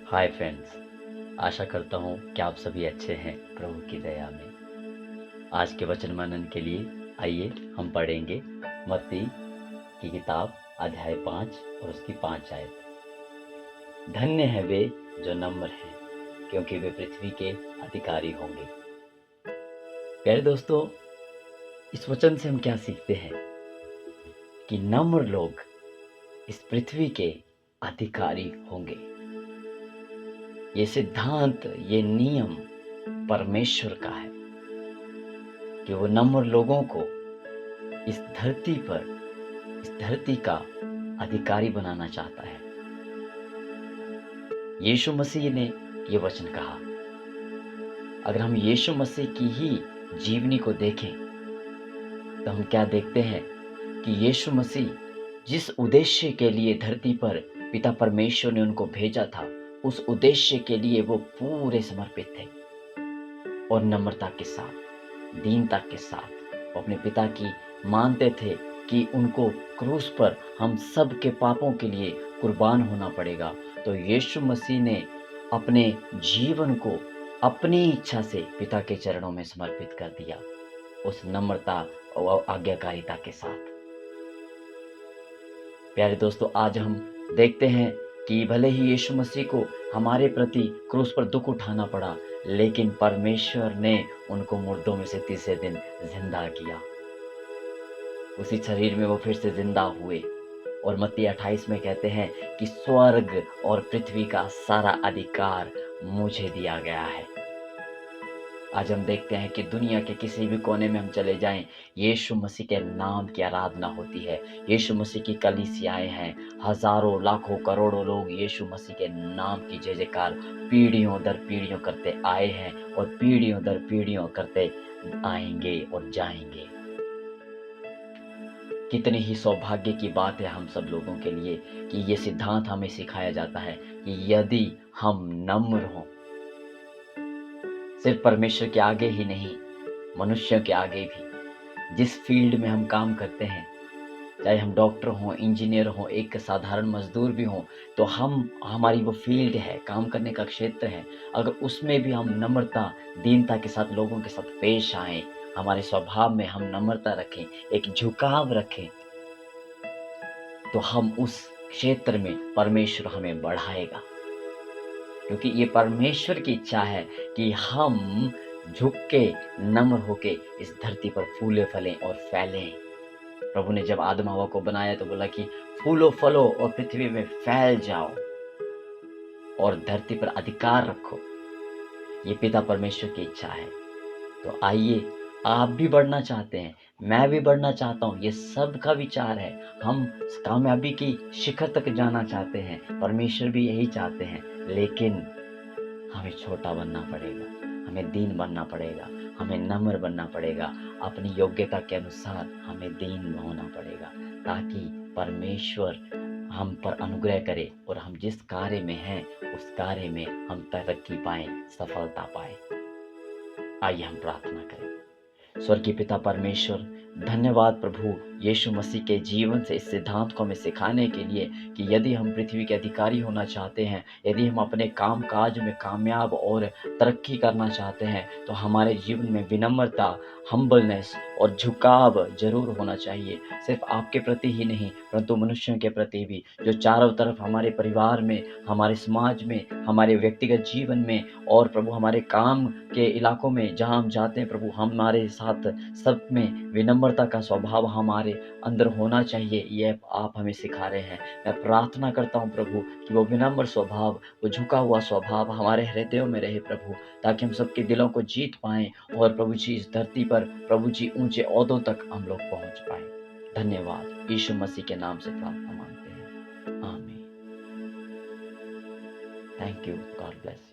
Hi friends. आशा करता हूँ कि आप सभी अच्छे हैं प्रभु की दया में। आज के वचन मनन के लिए आइए हम पढ़ेंगे मत्ती की किताब अध्याय 5 और उसकी 5 आयत। धन्य है वे जो नम्र हैं, क्योंकि वे पृथ्वी के अधिकारी होंगे। प्यारे दोस्तों, इस वचन से हम क्या सीखते हैं कि नम्र लोग इस पृथ्वी के अधिकारी होंगे। ये सिद्धांत, ये नियम परमेश्वर का है कि वो नम्र लोगों को इस धरती का अधिकारी बनाना चाहता है। यीशु मसीह ने ये वचन कहा। अगर हम यीशु मसीह की ही जीवनी को देखें तो हम क्या देखते हैं कि यीशु मसीह जिस उद्देश्य के लिए धरती पर पिता परमेश्वर ने उनको भेजा था, उस उद्देश्य के लिए वो पूरे समर्पित थे और नम्रता के साथ, दीनता के साथ अपने पिता की मानते थे कि उनको क्रूस पर हम सब के पापों के लिए कुर्बान होना पड़ेगा। तो यीशु मसीह ने अपने जीवन को अपनी इच्छा से पिता के चरणों में समर्पित कर दिया, उस नम्रता और आज्ञाकारिता के साथ। प्यारे दोस्तों, आज हम देखते हैं कि भले ही यीशु मसीह को हमारे प्रति क्रूस पर दुख उठाना पड़ा, लेकिन परमेश्वर ने उनको मुर्दों में से तीसरे दिन जिंदा किया। उसी शरीर में वो फिर से जिंदा हुए और मत्ती 28 में कहते हैं कि स्वर्ग और पृथ्वी का सारा अधिकार मुझे दिया गया है। आज हम देखते हैं कि दुनिया के किसी भी कोने में हम चले जाएं, यीशु मसीह के नाम की आराधना होती है। यीशु मसीह की कलीसियाएं हैं, हजारों लाखों करोड़ों लोग यीशु मसीह के नाम की जय जयकार पीढ़ियों दर पीढ़ियों करते आए हैं और पीढ़ियों दर पीढ़ियों करते आएंगे और जाएंगे। कितनी ही सौभाग्य की बात है हम सब लोगों के लिए कि ये सिद्धांत हमें सिखाया जाता है कि यदि हम नम्र हों, सिर्फ परमेश्वर के आगे ही नहीं, मनुष्यों के आगे भी, जिस फील्ड में हम काम करते हैं, चाहे हम डॉक्टर हों, इंजीनियर हों, एक साधारण मजदूर भी हों, तो हमारी वो फील्ड है, काम करने का क्षेत्र है। अगर उसमें भी हम नम्रता, दीनता के साथ लोगों के साथ पेश आएं, हमारे स्वभाव में हम नम्रता रखें, एक झुकाव रखें, तो हम उस क्षेत्र में परमेश्वर हमें बढ़ाएगा। क्योंकि ये परमेश्वर की इच्छा है कि हम झुक के, नम्र होके इस धरती पर फूले फलें और फैलें। प्रभु ने जब आदम हवा को बनाया तो बोला कि फूलो फलो और पृथ्वी में फैल जाओ और धरती पर अधिकार रखो। ये पिता परमेश्वर की इच्छा है। तो आइए, आप भी बढ़ना चाहते हैं, मैं भी बढ़ना चाहता हूँ, ये सब का विचार है। हम कामयाबी की शिखर तक जाना चाहते हैं, परमेश्वर भी यही चाहते हैं, लेकिन हमें छोटा बनना पड़ेगा, हमें दीन बनना पड़ेगा, हमें नम्र बनना पड़ेगा, अपनी योग्यता के अनुसार हमें दीन होना पड़ेगा, ताकि परमेश्वर हम पर अनुग्रह करे और हम जिस कार्य में हैं उस कार्य में हम तरक्की पाएं, सफलता पाएं। आइए हम प्रार्थना करें। स्वर्गीय पिता परमेश्वर, धन्यवाद प्रभु यीशु मसीह के जीवन से इस सिद्धांत को हमें सिखाने के लिए कि यदि हम पृथ्वी के अधिकारी होना चाहते हैं, यदि हम अपने काम काज में कामयाब और तरक्की करना चाहते हैं, तो हमारे जीवन में विनम्रता, हम्बलनेस और झुकाव जरूर होना चाहिए। सिर्फ आपके प्रति ही नहीं, परंतु मनुष्यों के प्रति भी, जो चारों तरफ हमारे परिवार में, हमारे समाज में, हमारे व्यक्तिगत जीवन में और प्रभु हमारे काम के इलाकों में जहाँ हम जाते हैं प्रभु, हमारे साथ सब में विनम्रता का स्वभाव हमारे अंदर होना चाहिए। ये आप हमें सिखा रहे हैं। मैं प्रार्थना करता हूँ प्रभु कि वो विनम्र स्वभाव, वो झुका हुआ स्वभाव हमारे हृदयों में रहे प्रभु, ताकि हम सबके दिलों को जीत पाएं और प्रभु जी इस धरती पर प्रभु जी ऊंचे ओहदों तक हम लोग पहुंच पाए। धन्यवाद, यीशु मसीह के नाम से प्रार्थना मांगते हैं, आमीन। Thank you, God bless.